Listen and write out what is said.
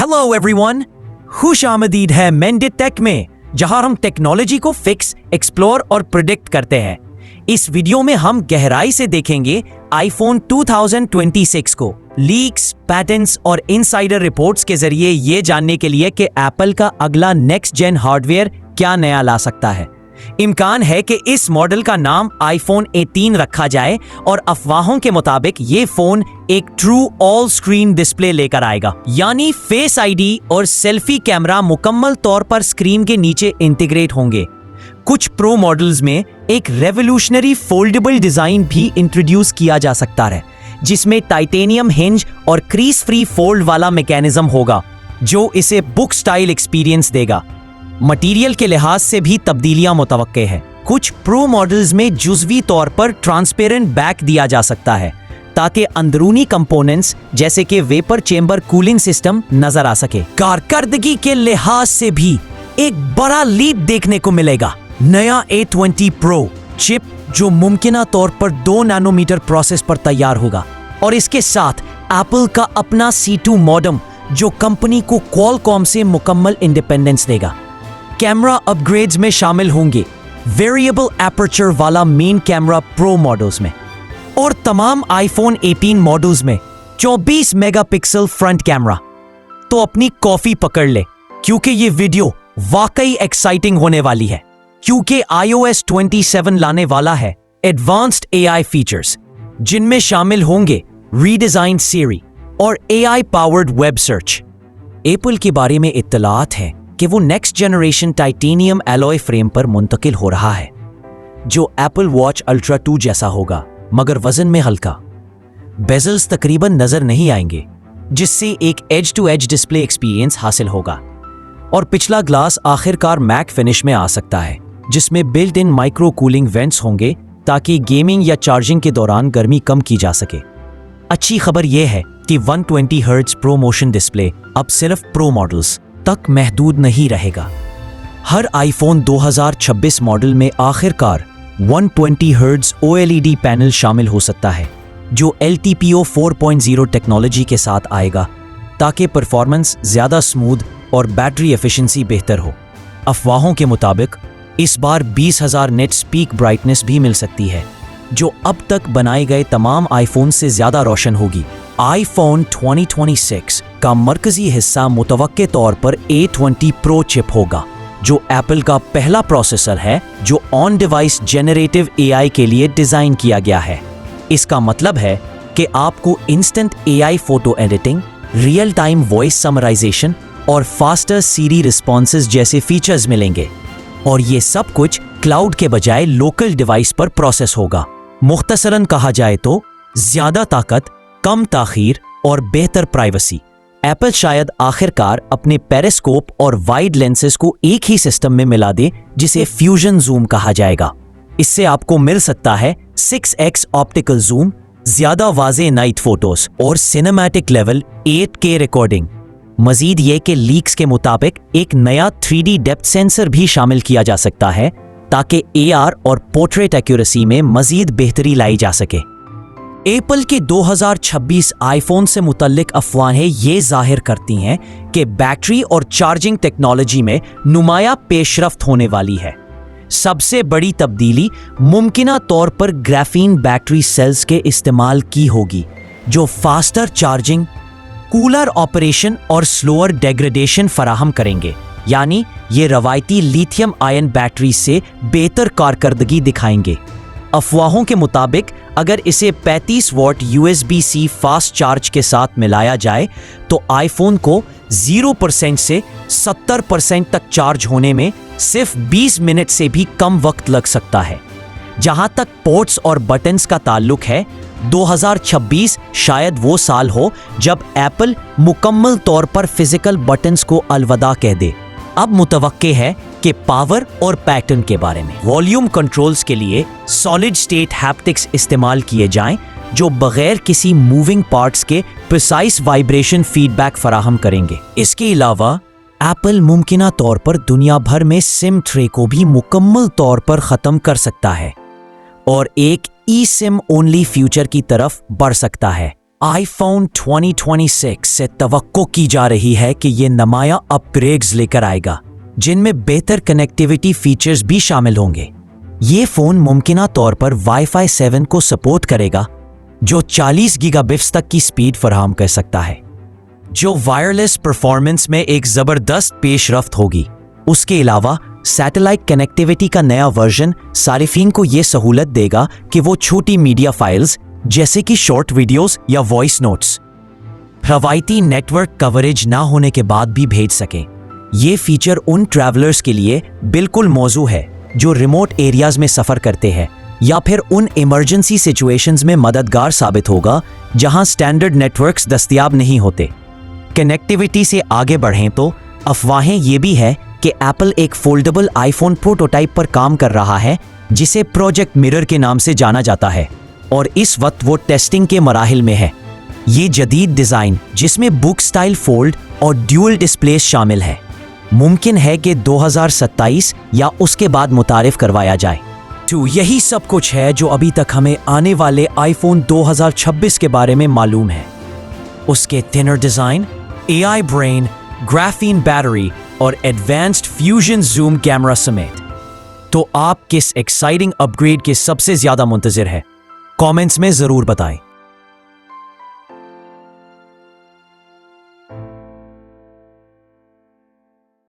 Hello everyone, खुश आमदीद है मेंडिट टेक में, जहां हम टेक्नोलॉजी को फिक्स, एक्सप्लोर और प्रिडिक्ट करते हैं। इस वीडियो में हम गहराई से देखेंगे आईफोन 2026 को लीक्स, पैटर्न्स और इनसाइडर रिपोर्ट्स के जरिए ये जानने के लिए कि एप्पल का अगला नेक्स्ट जेन हार्डवेयर क्या नया ला सकता है। इम्कान है कि इस मॉडल का नाम आईफोन 18 रखा जाए और अफवाहों के मुताबिक ये फोन एक ट्रू ऑल स्क्रीन डिस्प्ले लेकर आएगा, यानी फेस आईडी और सेल्फी कैमरा मुकम्मल तौर पर स्क्रीन के नीचे इंटीग्रेट होंगे। कुछ प्रो मॉडल्स में एक रेवोल्यूशनरी फोल्डेबल डिजाइन भी इंट्रोड्यूस किया जा सकता है, जिसमें टाइटेनियम हिंज और क्रीज फ्री फोल्ड वाला मैकेनिज्म होगा, जो इसे बुक स्टाइल एक्सपीरियंस देगा। मटेरियल के लिहाज से भी तब्दीलियां मुतवक्के हैं। कुछ प्रो मॉडल्स में जुज़वी तौर पर ट्रांसपेरेंट बैक दिया जा सकता है, ताकि अंदरूनी कंपोनेंट्स जैसे कि वेपर चेंबर कूलिंग सिस्टम नजर आ सके। कारकर्दगी के लिहाज से भी एक बड़ा लीप देखने को मिलेगा। नया A20 Pro चिप, जो मुमकिना तौर पर 2 नैनोमीटर प्रोसेस पर तैयार होगा, और इसके साथ एप्पल का अपना C2 मॉडेम, जो कंपनी को क्वालकॉम से मुकम्मल इंडिपेंडेंस देगा। कैमरा अपग्रेड्स में शामिल होंगे वेरिएबल एपर्चर वाला मेन कैमरा प्रो मॉडल्स में, और तमाम आईफोन 18 मॉडल्स में 24 मेगापिक्सल फ्रंट कैमरा। तो अपनी कॉफी पकड़ ले, क्योंकि ये वीडियो वाकई एक्साइटिंग होने वाली है, क्योंकि iOS 27 लाने वाला है एडवांस्ड AI फीचर्स, जिनमें शामिल होंगे रीडिजाइन Siri और AI powered web search. Apple के बारे में इत्तलात है कि वो next generation titanium alloy frame पर मुंतकिल हो रहा है, जो एप्पल वॉच अल्ट्रा 2 जैसा होगा, मगर वजन में हल्का। बेजल्स तकरीबन नजर नहीं आएंगे, जिससे एक edge to edge display experience हासिल होगा। और पिछला ग्लास आखिरकार मैट फिनिश में आ सकता है, जिसमें built in micro cooling vents होंगे, ताकि गेमिंग या चार्जिंग के दौरान गर्मी कम की जा सके। अच्छी खबर यह है कि 120 हर्ट्ज प्रो मोशन डिस्प्ले अब सिर्फ प्रो मॉडल्स तक महदूद नहीं रहेगा। हर आईफोन 2026 मॉडल में आखिरकार 120 हर्ट्ज OLED पैनल शामिल हो सकता है, जो LTPO 4.0 टेक्नोलॉजी के साथ आएगा, ताकि परफॉर्मेंस ज़्यादा स्मूथ और बैटरी एफिशिएंसी बेहतर हो। अफवाहों के मुताबिक इस बार 20,000 नेट्स पीक ब्राइटनेस भी मिल सकती है, जो अब तक बनाए गए तमाम आईफोन से ज़्यादा रोशन होगी। आईफोन 2026 का मरकजी हिस्सा मुतवक्के तौर पर A20 Pro चिप होगा, जो एप्पल का पहला प्रोसेसर है जो ऑन डिवाइस जेनरेटिव AI के लिए डिजाइन किया गया है। इसका मतलब है कि आपको instant AI photo editing, real time voice summarization और फास्टर Siri रिस्पॉन्सेज जैसे फीचर्स मिलेंगे, और ये सब कुछ क्लाउड के बजाय लोकल डिवाइस पर प्रोसेस होगा। मुख्तसरन कहा जाए तो ज्यादा ताकत, कम ताखीर और बेहतर प्राइवेसी। एप्पल शायद आखिरकार अपने पेरिस्कोप और वाइड लेंसेज को एक ही सिस्टम में मिला दे, जिसे फ्यूजन जूम कहा जाएगा। इससे आपको मिल सकता है 6x ऑप्टिकल जूम, ज्यादा वाज़े नाइट फोटोज और सिनेमैटिक लेवल 8K रिकॉर्डिंग। मजीद ये कि लीक्स के मुताबिक एक नया 3D डेप्थ सेंसर भी शामिल किया जा सकता है, ताकि AR और पोर्ट्रेट एक्यूरेसी में मजीद बेहतरी लाई जा सके। एप्पल के 2026 आईफोन से मुतल्लिक अफवाहें ये जाहिर करती हैं कि बैटरी और चार्जिंग टेक्नोलॉजी में नुमाया पेशरफ्त होने वाली है। सबसे बड़ी तब्दीली मुमकिना तौर पर ग्राफीन बैटरी सेल्स के इस्तेमाल की होगी, जो फास्टर चार्जिंग, कूलर ऑपरेशन और स्लोअर डेग्रेडेशन फराहम करेंगे। यानी ये रवायती लिथियम आयन बैटरी से बेहतर कारकर्दगी दिखाएंगे। अफवाहों के मुताबिक अगर इसे 35 वॉट USB-C फास्ट चार्ज के साथ मिलाया जाए, तो आईफोन को 0% से 70% तक चार्ज होने में सिर्फ 20 मिनट से भी कम वक्त लग सकता है। जहां तक पोर्ट्स और बटन्स का ताल्लुक है, 2026 शायद वो साल हो जब एप्पल मुकम्मल तौर पर फिजिकल बटन्स को अलविदा कह दे। अब मुतवक्के है कि पावर और पैटर्न के बारे में वॉल्यूम कंट्रोल्स के लिए सॉलिड स्टेट हैप्टिक्स इस्तेमाल किए जाएं, जो बगैर किसी मूविंग पार्ट्स के प्रिसाइज वाइब्रेशन फीडबैक फराहम करेंगे। इसके अलावा एप्पल मुमकिना तौर पर दुनिया भर में सिम ट्रे को भी मुकम्मल तौर पर ख़त्म कर सकता है और एक ई सिम ओनली फ्यूचर की तरफ बढ़ सकता है, आईफोन 2026 से तवक्को की जा रही है कि ये नमाया अपग्रेड्स लेकर आएगा, जिनमें बेहतर कनेक्टिविटी फीचर्स भी शामिल होंगे। ये फोन मुमकिना तौर पर वाईफाई 7 को सपोर्ट करेगा, जो 40 गीगाबिट्स तक की स्पीड फराहम कर सकता है, जो वायरलेस परफॉर्मेंस में एक जबरदस्त पेशरफ्त होगी। उसके अलावा सैटेलाइट कनेक्टिविटी का नया वर्जन सारिफीन को यह सहूलत देगा कि वो छोटी मीडिया फाइल्स जैसे कि शॉर्ट वीडियोस या वॉइस नोट्स रवायती नेटवर्क कवरेज ना होने के बाद भी भेज सकें। ये फीचर उन ट्रैवलर्स के लिए बिल्कुल मौजू है जो रिमोट एरियाज में सफ़र करते हैं या फिर उन इमरजेंसी सिचुएशंस में मददगार साबित होगा जहां स्टैंडर्ड नेटवर्क्स दस्तयाब नहीं होते। कनेक्टिविटी से आगे बढ़ें तो अफवाहें ये भी है कि एप्पल एक फोल्डेबल आईफोन प्रोटोटाइप पर काम कर रहा है जिसे प्रोजेक्ट मिरर के नाम से जाना जाता है, और इस वक्त वो टेस्टिंग के मराहिल में है। ये जदीद डिज़ाइन जिसमें बुक स्टाइल फोल्ड और ड्यूल डिस्प्लेस शामिल है, मुमकिन है कि 2027 या उसके बाद मुतारिफ करवाया जाए। तो यही सब कुछ है जो अभी तक हमें आने वाले आईफोन 2026 के बारे में मालूम है। उसके thinner design, AI brain, graphene battery और एडवांस्ड फ्यूजन जूम कैमरा समेत। तो आप किस एक्साइटिंग अपग्रेड के सबसे ज्यादा मुंतजिर है? कमेंट्स में जरूर बताएं।